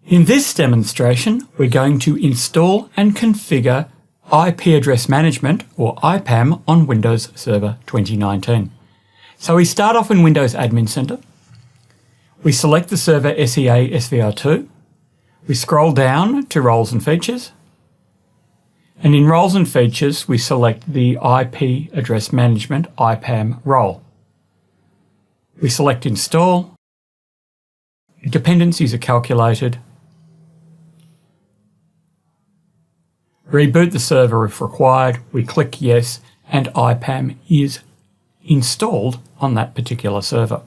In this demonstration, we're going to install and configure IP address management, or IPAM, on Windows Server 2019. So we start off in Windows Admin Center. We select the server SEA SVR2. We scroll down to Roles and Features. And in Roles and Features, we select the IP address management IPAM role. We select Install. Dependencies are calculated. Reboot the server if required. We click Yes, and IPAM is installed on that particular server.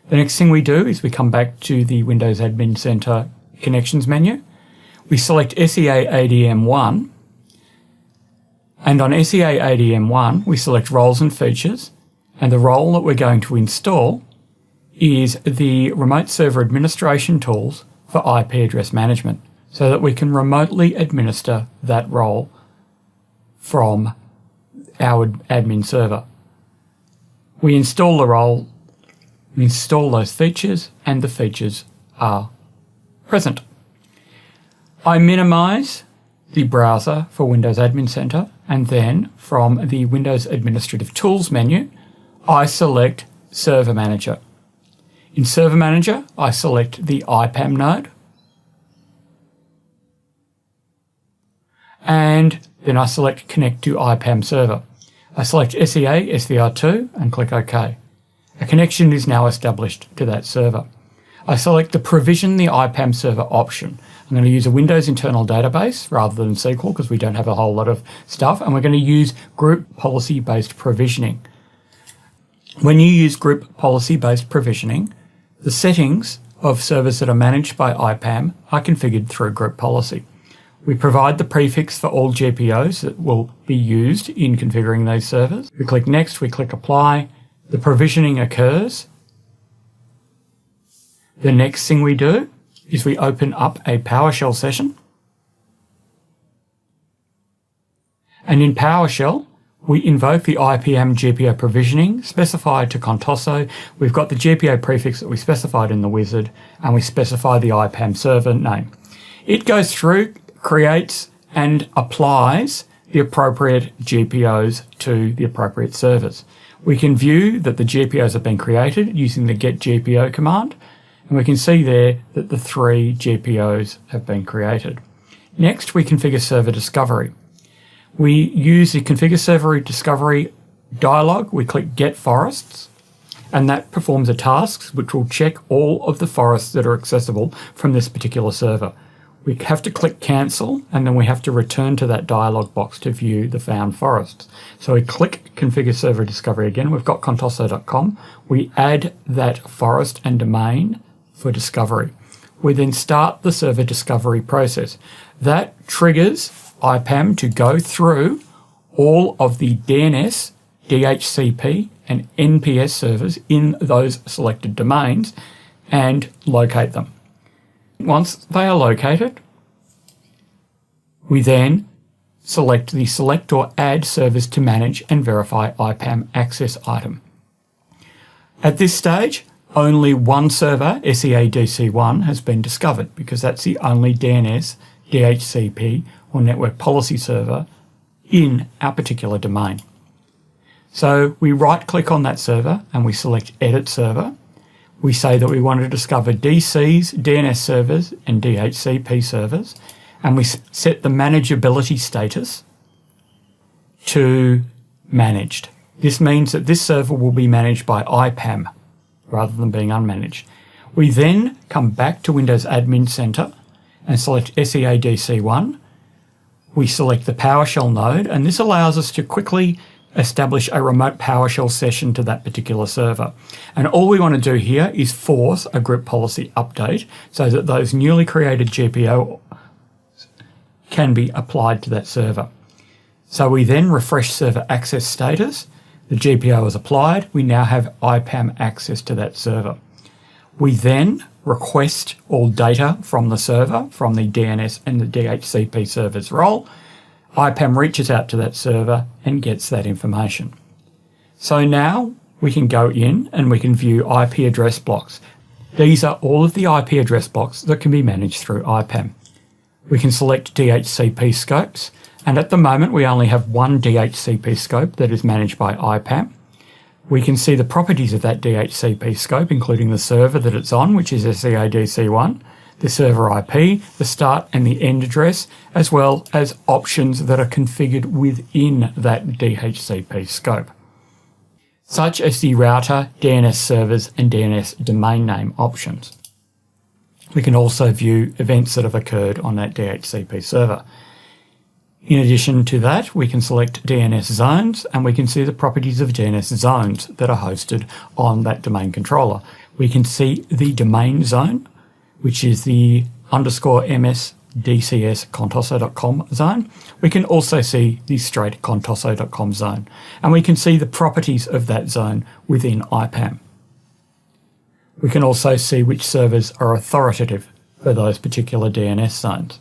The next thing we do is we come back to the Windows Admin Center Connections menu. We select SEA ADM1, and on SEA ADM1 we select Roles and Features, and the role that we're going to install is the Remote Server Administration Tools for IP address management, so that we can remotely administer that role from our admin server. We install the role, we install those features, and the features are present. I minimize the browser for Windows Admin Center, and then from the Windows Administrative Tools menu, I select Server Manager. In Server Manager, I select the IPAM node, and then I select Connect to IPAM Server. I select SEA SVR2 and click OK. A connection is now established to that server. I select the Provision the IPAM Server option. I'm going to use a Windows internal database rather than SQL because we don't have a whole lot of stuff, and we're going to use group policy-based provisioning. When you use group policy-based provisioning, the settings of servers that are managed by IPAM are configured through group policy. We provide the prefix for all GPOs that will be used in configuring those servers. We click Next, we click Apply. The provisioning occurs. The next thing we do is we open up a PowerShell session. And in PowerShell, we invoke the IPAM GPO provisioning specified to Contoso. We've got the GPO prefix that we specified in the wizard, and we specify the IPAM server name. It goes through, creates and applies the appropriate GPOs to the appropriate servers. We can view that the GPOs have been created using the get GPO command, and we can see there that the 3 GPOs have been created. Next, we configure server discovery. We use the configure server discovery dialog. We click Get Forests, and that performs a task which will check all of the forests that are accessible from this particular server. We have to click Cancel, and then we have to return to that dialog box to view the found forests. So we click Configure Server Discovery again. We've got contoso.com. We add that forest and domain for discovery. We then start the server discovery process. That triggers IPAM to go through all of the DNS, DHCP, and NPS servers in those selected domains and locate them. Once they are located, we then select the Select or Add Servers to Manage and Verify IPAM Access item. At this stage, only one server, SEA-DC1, has been discovered because that's the only DNS, DHCP, or network policy server in our particular domain. So we right-click on that server and we select Edit Server. We say that we want to discover DCs, DNS servers, and DHCP servers, and we set the manageability status to Managed. This means that this server will be managed by IPAM rather than being unmanaged. We then come back to Windows Admin Center and select SEA-DC1. We select the PowerShell node, and this allows us to quickly establish a remote PowerShell session to that particular server. And all we want to do here is force a group policy update so that those newly created GPO can be applied to that server. So we then refresh server access status. The GPO is applied. We now have IPAM access to that server. We then request all data from the server, from the DNS and the DHCP server's role. IPAM reaches out to that server and gets that information. So now we can go in and we can view IP address blocks. These are all of the IP address blocks that can be managed through IPAM. We can select DHCP scopes, and at the moment we only have one DHCP scope that is managed by IPAM. We can see the properties of that DHCP scope, including the server that it's on, which is SEADC1, the server IP, the start and the end address, as well as options that are configured within that DHCP scope, such as the router, DNS servers, and DNS domain name options. We can also view events that have occurred on that DHCP server. In addition to that, we can select DNS zones, and we can see the properties of DNS zones that are hosted on that domain controller. We can see the domain zone, which is the _ms_dcs_contoso.com zone. We can also see the straight contoso.com zone, and we can see the properties of that zone within IPAM. We can also see which servers are authoritative for those particular DNS zones.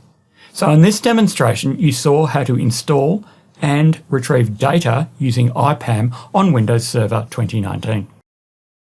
So in this demonstration, you saw how to install and retrieve data using IPAM on Windows Server 2019.